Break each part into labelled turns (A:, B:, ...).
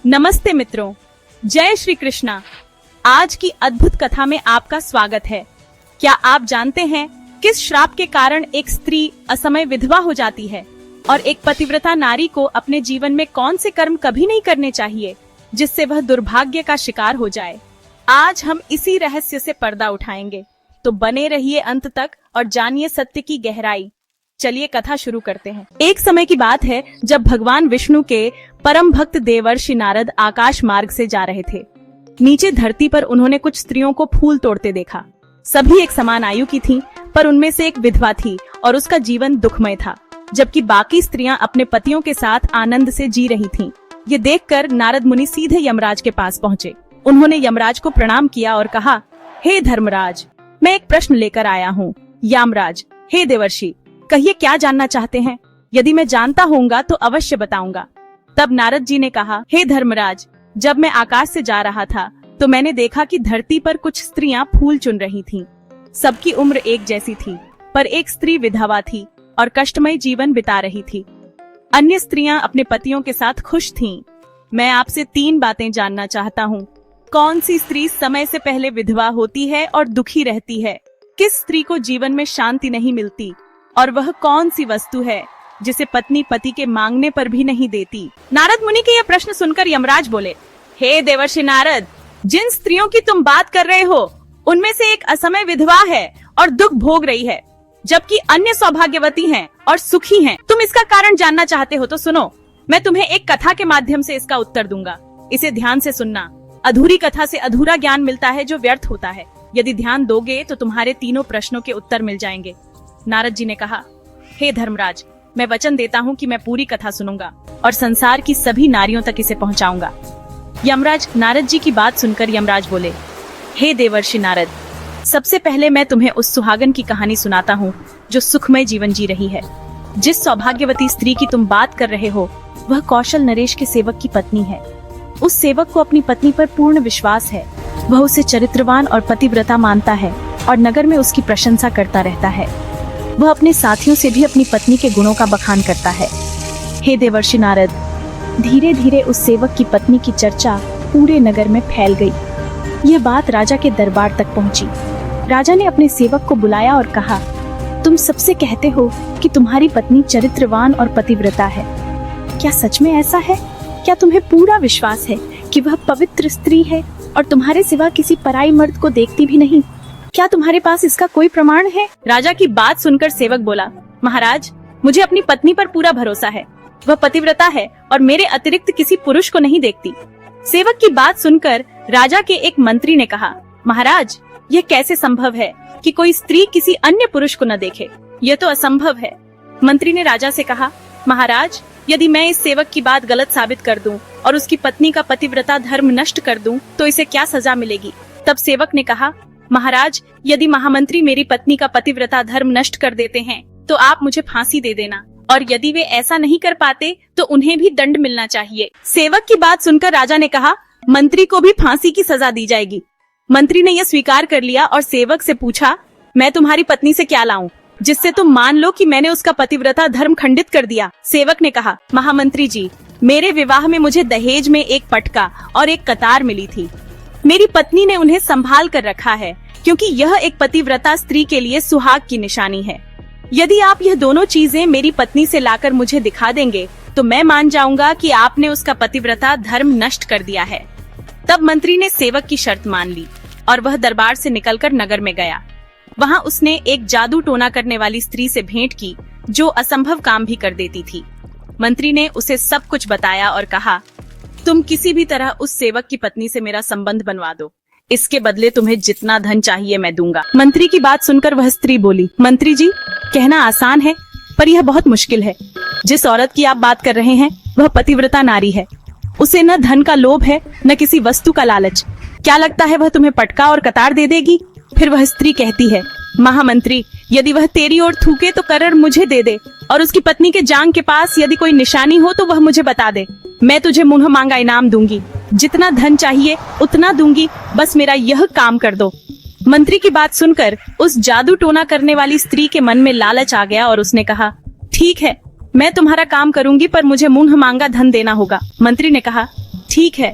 A: नमस्ते मित्रों, जय श्री कृष्णा। आज की अद्भुत कथा में आपका स्वागत है। क्या आप जानते हैं किस श्राप के कारण एक स्त्री असमय विधवा हो जाती है और एक पतिव्रता नारी को अपने जीवन में कौन से कर्म कभी नहीं करने चाहिए जिससे वह दुर्भाग्य का शिकार हो जाए। आज हम इसी रहस्य से पर्दा उठाएंगे, तो बने रहिए अंत तक और जानिए सत्य की गहराई। चलिए कथा शुरू करते हैं। एक समय की बात है जब भगवान विष्णु के परम भक्त देवर्षि नारद आकाश मार्ग से जा रहे थे। नीचे धरती पर उन्होंने कुछ स्त्रियों को फूल तोड़ते देखा। सभी एक समान आयु की थीं, पर उनमें से एक विधवा थी और उसका जीवन दुखमय था, जबकि बाकी स्त्रियां अपने पतियों के साथ आनंद से जी रही थीं। ये देखकर नारद मुनि सीधे यमराज के पास पहुँचे। उन्होंने यमराज को प्रणाम किया और कहा, हे धर्मराज, मैं एक प्रश्न लेकर आया हूँ। यमराज, हे देवर्षि, कहिए क्या जानना चाहते हैं? यदि मैं जानता होऊंगा तो अवश्य बताऊंगा। तब नारद जी ने कहा, हे धर्मराज, जब मैं आकाश से जा रहा था तो मैंने देखा कि धरती पर कुछ स्त्रियां फूल चुन रही थीं। सबकी उम्र एक जैसी थी, पर एक स्त्री विधवा थी और कष्टमय जीवन बिता रही थी। अन्य स्त्रियां अपने पतियों के साथ खुश थीं। मैं आपसे 3 बातें जानना चाहता हूँ। कौन सी स्त्री समय से पहले विधवा होती है और दुखी रहती है? किस स्त्री को जीवन में शांति नहीं मिलती? और वह कौन सी वस्तु है जिसे पत्नी पति के मांगने पर भी नहीं देती? नारद मुनि के यह प्रश्न सुनकर यमराज बोले, हे देवर्षि नारद, जिन स्त्रियों की तुम बात कर रहे हो उनमें से एक असमय विधवा है और दुख भोग रही है, जबकि अन्य सौभाग्यवती हैं और सुखी हैं। तुम इसका कारण जानना चाहते हो तो सुनो, मैं तुम्हें एक कथा के माध्यम से इसका उत्तर दूंगा। इसे ध्यान से सुनना। अधूरी कथा से अधूरा ज्ञान मिलता है जो व्यर्थ होता है। यदि ध्यान दोगे तो तुम्हारे तीनों प्रश्नों के उत्तर मिल जाएंगे। नारद जी ने कहा, हे धर्मराज, मैं वचन देता हूँ कि मैं पूरी कथा सुनूंगा और संसार की सभी नारियों तक इसे पहुँचाऊंगा। यमराज नारद जी की बात सुनकर यमराज बोले, हे देवर्षि नारद, सबसे पहले मैं तुम्हें उस सुहागन की कहानी सुनाता हूँ जो सुखमय जीवन जी रही है। जिस सौभाग्यवती स्त्री की तुम बात कर रहे हो वह कौशल नरेश के सेवक की पत्नी है। उस सेवक को अपनी पत्नी पर पूर्ण विश्वास है। वह उसे चरित्रवान और पतिव्रता मानता है और नगर में उसकी प्रशंसा करता रहता है। वह अपने साथियों से भी अपनी पत्नी के गुणों का बखान करता है। हे देवर्षि नारद, धीरे धीरे उस सेवक की पत्नी की चर्चा पूरे नगर में फैल गई। यह बात राजा के दरबार तक पहुंची। राजा ने अपने सेवक को बुलाया और कहा, तुम सबसे कहते हो कि तुम्हारी पत्नी चरित्रवान और पतिव्रता है। क्या सच में ऐसा है? क्या तुम्हें पूरा विश्वास है कि वह पवित्र स्त्री है और तुम्हारे सिवा किसी पराई मर्द को देखती भी नहीं? क्या तुम्हारे पास इसका कोई प्रमाण है? राजा की बात सुनकर सेवक बोला, महाराज, मुझे अपनी पत्नी पर पूरा भरोसा है। वह पतिव्रता है और मेरे अतिरिक्त किसी पुरुष को नहीं देखती। सेवक की बात सुनकर राजा के एक मंत्री ने कहा, महाराज, यह कैसे संभव है कि कोई स्त्री किसी अन्य पुरुष को न देखे? यह तो असंभव है। मंत्री ने राजा से कहा, महाराज, यदि मैं इस सेवक की बात गलत साबित कर दूं और उसकी पत्नी का पतिव्रता धर्म नष्ट कर दूं, तो इसे क्या सजा मिलेगी? तब सेवक ने कहा, महाराज, यदि महामंत्री मेरी पत्नी का पतिव्रता धर्म नष्ट कर देते हैं तो आप मुझे फांसी दे देना, और यदि वे ऐसा नहीं कर पाते तो उन्हें भी दंड मिलना चाहिए। सेवक की बात सुनकर राजा ने कहा, मंत्री को भी फांसी की सजा दी जाएगी। मंत्री ने यह स्वीकार कर लिया और सेवक से पूछा, मैं तुम्हारी पत्नी से क्या लाऊं जिससे तुम मान लो कि मैंने उसका पतिव्रता धर्म खंडित कर दिया? सेवक ने कहा, महामंत्री जी, मेरे विवाह में मुझे दहेज में एक पटका और एक कतार मिली थी। मेरी पत्नी ने उन्हें संभाल कर रखा है क्योंकि यह एक पतिव्रता स्त्री के लिए सुहाग की निशानी है। यदि आप यह दोनों चीजें मेरी पत्नी से लाकर मुझे दिखा देंगे तो मैं मान जाऊंगा कि आपने उसका पतिव्रता धर्म नष्ट कर दिया है। तब मंत्री ने सेवक की शर्त मान ली और वह दरबार से निकलकर नगर में गया। वहाँ उसने एक जादू टोना करने वाली स्त्री से भेंट की जो असंभव काम भी कर देती थी। मंत्री ने उसे सब कुछ बताया और कहा, तुम किसी भी तरह उस सेवक की पत्नी से मेरा संबंध बनवा दो। इसके बदले तुम्हें जितना धन चाहिए मैं दूंगा। मंत्री की बात सुनकर वह स्त्री बोली, मंत्री जी, कहना आसान है पर यह बहुत मुश्किल है। जिस औरत की आप बात कर रहे हैं वह पतिव्रता नारी है। उसे न धन का लोभ है न किसी वस्तु का लालच। क्या लगता है वह तुम्हें पटका और कतार दे देगी? फिर वह स्त्री कहती है, महामंत्री, यदि वह तेरी ओर थूके तो करर मुझे दे दे, और उसकी पत्नी के जांग के पास यदि कोई निशानी हो तो वह मुझे बता दे। मैं तुझे मुंह मांगा इनाम दूंगी। जितना धन चाहिए उतना दूंगी, बस मेरा यह काम कर दो। मंत्री की बात सुनकर उस जादू टोना करने वाली स्त्री के मन में लालच आ गया और उसने कहा, ठीक है, मैं तुम्हारा काम करूंगी, पर मुझे मुंह मांगा धन देना होगा। मंत्री ने कहा, ठीक है।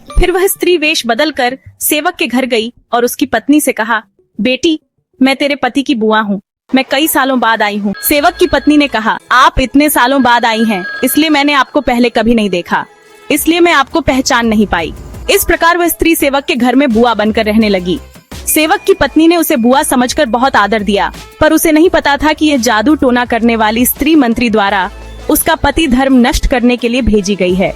A: फिर वह स्त्री वेश बदलकर सेवक के घर गई और उसकी पत्नी से कहा, बेटी, मैं तेरे पति की बुआ हूँ, मैं कई सालों बाद आई हूँ। सेवक की पत्नी ने कहा, आप इतने सालों बाद आई हैं, इसलिए मैंने आपको पहले कभी नहीं देखा, इसलिए मैं आपको पहचान नहीं पाई। इस प्रकार वह स्त्री सेवक के घर में बुआ बनकर रहने लगी। सेवक की पत्नी ने उसे बुआ समझकर बहुत आदर दिया, पर उसे नहीं पता था कि यह जादू टोना करने वाली स्त्री मंत्री द्वारा उसका पति धर्म नष्ट करने के लिए भेजी गई है।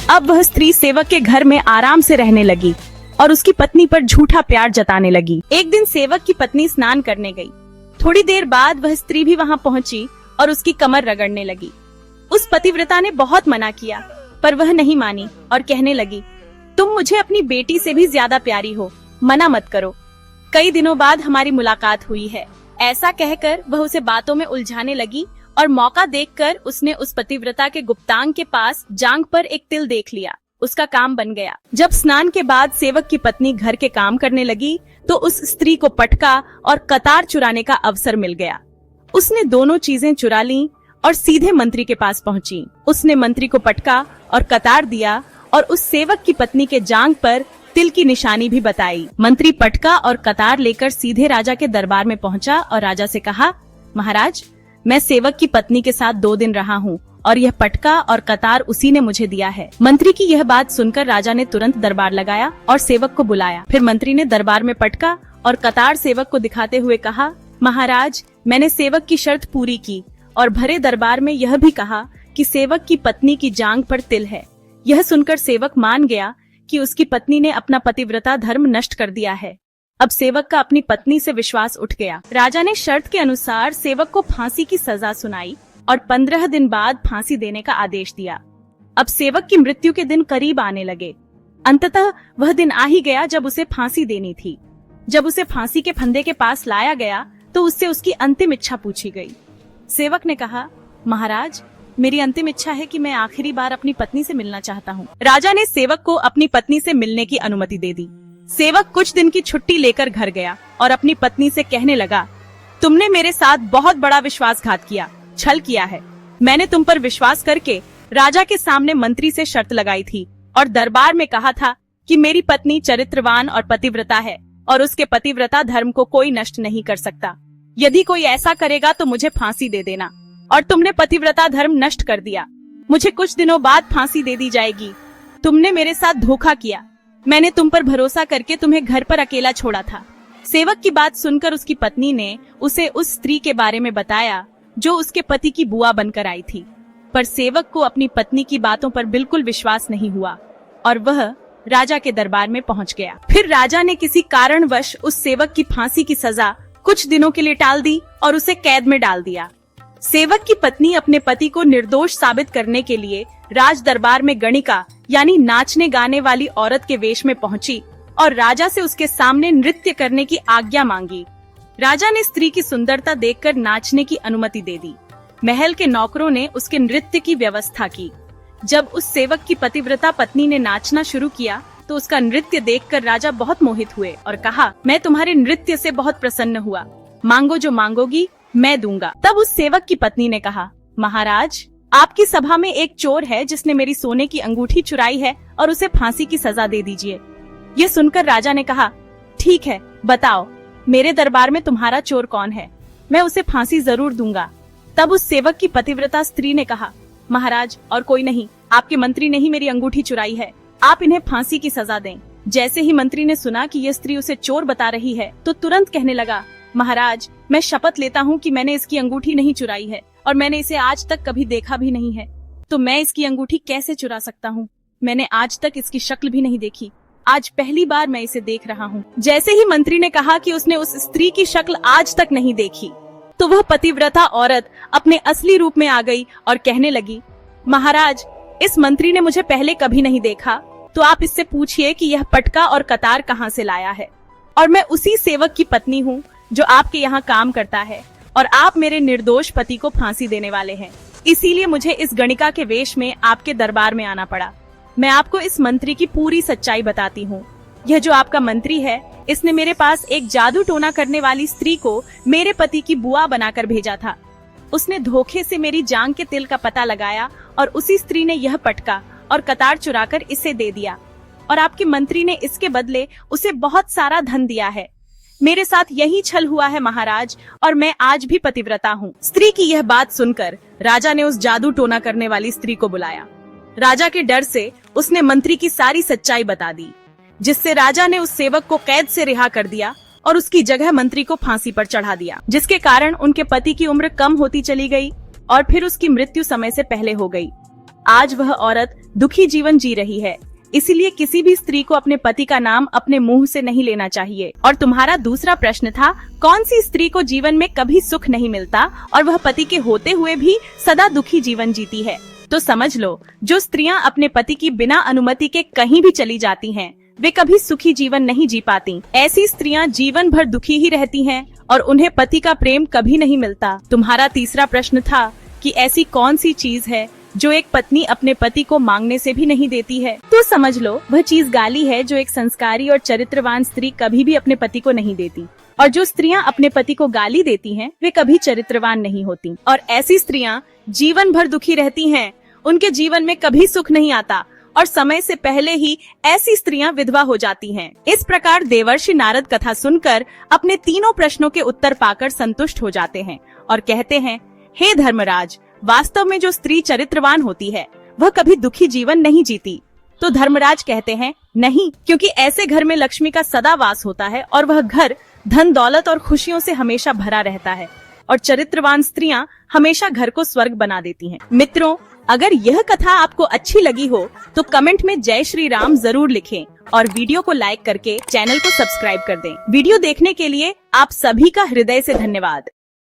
A: अब वह स्त्री सेवक के घर में आराम से रहने लगी और उसकी पत्नी पर झूठा प्यार जताने लगी। एक दिन सेवक की पत्नी स्नान करने गई। थोड़ी देर बाद वह स्त्री भी वहां पहुंची और उसकी कमर रगड़ने लगी। उस पतिव्रता ने बहुत मना किया, पर वह नहीं मानी और कहने लगी, तुम मुझे अपनी बेटी से भी ज्यादा प्यारी हो, मना मत करो। कई दिनों बाद हमारी मुलाकात हुई है। ऐसा कहकर वह उसे बातों में उलझाने लगी और मौका देखकर उसने उस पतिव्रता के गुप्तांग के पास जांघ पर एक तिल देख लिया। उसका काम बन गया। जब स्नान के बाद सेवक की पत्नी घर के काम करने लगी तो उस स्त्री को पटका और कतार चुराने का अवसर मिल गया। उसने दोनों चीजें चुरा ली और सीधे मंत्री के पास पहुंची। उसने मंत्री को पटका और कतार दिया और उस सेवक की पत्नी के जांघ पर तिल की निशानी भी बताई। मंत्री पटका और कतार लेकर सीधे राजा के दरबार में पहुंचा और राजा से कहा, महाराज, मैं सेवक की पत्नी के साथ 2 दिन रहा हूँ और यह पटका और कतार उसी ने मुझे दिया है। मंत्री की यह बात सुनकर राजा ने तुरंत दरबार लगाया और सेवक को बुलाया। फिर मंत्री ने दरबार में पटका और कतार सेवक को दिखाते हुए कहा, महाराज, मैंने सेवक की शर्त पूरी की और भरे दरबार में यह भी कहा कि सेवक की पत्नी की जांघ पर तिल है। यह सुनकर सेवक मान गया कि उसकी पत्नी ने अपना पतिव्रता धर्म नष्ट कर दिया है। अब सेवक का अपनी पत्नी से विश्वास उठ गया। राजा ने शर्त के अनुसार सेवक को फांसी की सजा सुनाई और 15 दिन बाद फांसी देने का आदेश दिया। अब सेवक की मृत्यु के दिन करीब आने लगे। अंततः वह दिन आ ही गया जब उसे फांसी देनी थी। जब उसे फांसी के फंदे के पास लाया गया तो उससे उसकी अंतिम इच्छा पूछी गई। सेवक ने कहा, महाराज, मेरी अंतिम इच्छा है कि मैं आखिरी बार अपनी पत्नी से मिलना चाहता हूँ। राजा ने सेवक को अपनी पत्नी से मिलने की अनुमति दे दी। सेवक कुछ दिन की छुट्टी लेकर घर गया और अपनी पत्नी से कहने लगा, तुमने मेरे साथ बहुत बड़ा विश्वासघात किया, छल किया है। मैंने तुम पर विश्वास करके राजा के सामने मंत्री से शर्त लगाई थी और दरबार में कहा था कि मेरी पत्नी चरित्रवान और पतिव्रता है और उसके पतिव्रता धर्म को कोई नष्ट नहीं कर सकता। यदि कोई ऐसा करेगा तो मुझे फांसी दे देना। और तुमने पतिव्रता धर्म नष्ट कर दिया। मुझे कुछ दिनों बाद फांसी दे दी जाएगी। तुमने मेरे साथ धोखा किया। मैंने तुम पर भरोसा करके तुम्हें घर पर अकेला छोड़ा था। सेवक की बात सुनकर उसकी पत्नी ने उसे उस स्त्री के बारे में बताया जो उसके पति की बुआ बनकर आई थी। पर सेवक को अपनी पत्नी की बातों पर बिल्कुल विश्वास नहीं हुआ और वह राजा के दरबार में पहुंच गया। फिर राजा ने किसी कारणवश उस सेवक की फांसी की सजा कुछ दिनों के लिए टाल दी और उसे कैद में डाल दिया। सेवक की पत्नी अपने पति को निर्दोष साबित करने के लिए राज दरबार में गणिका यानी नाचने गाने वाली औरत के वेश में पहुंची और राजा से उसके सामने नृत्य करने की आज्ञा मांगी। राजा ने स्त्री की सुंदरता देखकर नाचने की अनुमति दे दी। महल के नौकरों ने उसके नृत्य की व्यवस्था की। जब उस सेवक की पतिव्रता पत्नी ने नाचना शुरू किया तो उसका नृत्य देखकर राजा बहुत मोहित हुए और कहा, मैं तुम्हारे नृत्य से बहुत प्रसन्न हुआ। मांगो जो मांगोगी मैं दूंगा। तब उस सेवक की पत्नी ने कहा, महाराज, आपकी सभा में एक चोर है जिसने मेरी सोने की अंगूठी चुराई है और उसे फांसी की सजा दे दीजिए। ये सुनकर राजा ने कहा, ठीक है, बताओ मेरे दरबार में तुम्हारा चोर कौन है, मैं उसे फांसी जरूर दूंगा। तब उस सेवक की पतिव्रता स्त्री ने कहा, महाराज, और कोई नहीं, आपके मंत्री ने ही मेरी अंगूठी चुराई है, आप इन्हें फांसी की सजा दें। जैसे ही मंत्री ने सुना कि यह स्त्री उसे चोर बता रही है तो तुरंत कहने लगा, महाराज, मैं शपथ लेता हूँ कि मैंने इसकी अंगूठी नहीं चुराई है और मैंने इसे आज तक कभी देखा भी नहीं है, तो मैं इसकी अंगूठी कैसे चुरा सकता हूँ? मैंने आज तक इसकी शक्ल भी नहीं देखी, आज पहली बार मैं इसे देख रहा हूँ। जैसे ही मंत्री ने कहा कि उसने उस स्त्री की शक्ल आज तक नहीं देखी, तो वह पतिव्रता औरत अपने असली रूप में आ गई और कहने लगी, महाराज, इस मंत्री ने मुझे पहले कभी नहीं देखा, तो आप इससे पूछिए कि यह पटका और कतार कहाँ से लाया है। और मैं उसी सेवक की पत्नी हूँ जो आपके यहाँ काम करता है और आप मेरे निर्दोष पति को फांसी देने वाले हैं। इसीलिए मुझे इस गणिका के वेश में आपके दरबार में आना पड़ा। मैं आपको इस मंत्री की पूरी सच्चाई बताती हूँ। यह जो आपका मंत्री है, इसने मेरे पास एक जादू टोना करने वाली स्त्री को मेरे पति की बुआ बनाकर भेजा था। उसने धोखे से मेरी जांघ के तिल का पता लगाया और उसी स्त्री ने यह पटका और कतार चुराकर इसे दे दिया और आपके मंत्री ने इसके बदले उसे बहुत सारा धन दिया है। मेरे साथ यही छल हुआ है महाराज, और मैं आज भी पतिव्रता हूँ। स्त्री की यह बात सुनकर राजा ने उस जादू टोना करने वाली स्त्री को बुलाया। राजा के डर से उसने मंत्री की सारी सच्चाई बता दी, जिससे राजा ने उस सेवक को कैद से रिहा कर दिया और उसकी जगह मंत्री को फांसी पर चढ़ा दिया, जिसके कारण उनके पति की उम्र कम होती चली गई और फिर उसकी मृत्यु समय से पहले हो गई। आज वह औरत दुखी जीवन जी रही है। इसीलिए किसी भी स्त्री को अपने पति का नाम अपने मुंह से नहीं लेना चाहिए। और तुम्हारा दूसरा प्रश्न था, कौन सी स्त्री को जीवन में कभी सुख नहीं मिलता और वह पति के होते हुए भी सदा दुखी जीवन जीती है? तो समझ लो, जो स्त्रियां अपने पति की बिना अनुमति के कहीं भी चली जाती हैं, वे कभी सुखी जीवन नहीं जी पाती। ऐसी स्त्रियां जीवन भर दुखी ही रहती हैं और उन्हें पति का प्रेम कभी नहीं मिलता। तुम्हारा तीसरा प्रश्न था कि ऐसी कौन सी चीज है जो एक पत्नी अपने पति को मांगने से भी नहीं देती है? तो समझ लो, वह चीज गाली है जो एक संस्कारी और चरित्रवान स्त्री कभी भी अपने पति को नहीं देती। और जो स्त्रियां अपने पति को गाली देती हैं, वे कभी चरित्रवान नहीं होती। और ऐसी स्त्रियां जीवन भर दुखी रहती हैं, उनके जीवन में कभी सुख नहीं आता और समय से पहले ही ऐसी स्त्रियां विधवा हो जाती हैं। इस प्रकार देवर्षि नारद कथा सुनकर अपने तीनों प्रश्नों के उत्तर पाकर संतुष्ट हो जाते हैं और कहते हैं, हे धर्मराज, वास्तव में जो स्त्री चरित्रवान होती है वह कभी दुखी जीवन नहीं जीती। तो धर्मराज कहते हैं, नहीं, क्योंकि ऐसे घर में लक्ष्मी का सदा वास होता है और वह घर धन दौलत और खुशियों से हमेशा भरा रहता है और चरित्रवान स्त्रियां हमेशा घर को स्वर्ग बना देती हैं। मित्रों, अगर यह कथा आपको अच्छी लगी हो तो कमेंट में जय श्री राम जरूर लिखें और वीडियो को लाइक करके चैनल को सब्सक्राइब कर दें। वीडियो देखने के लिए आप सभी का हृदय से धन्यवाद।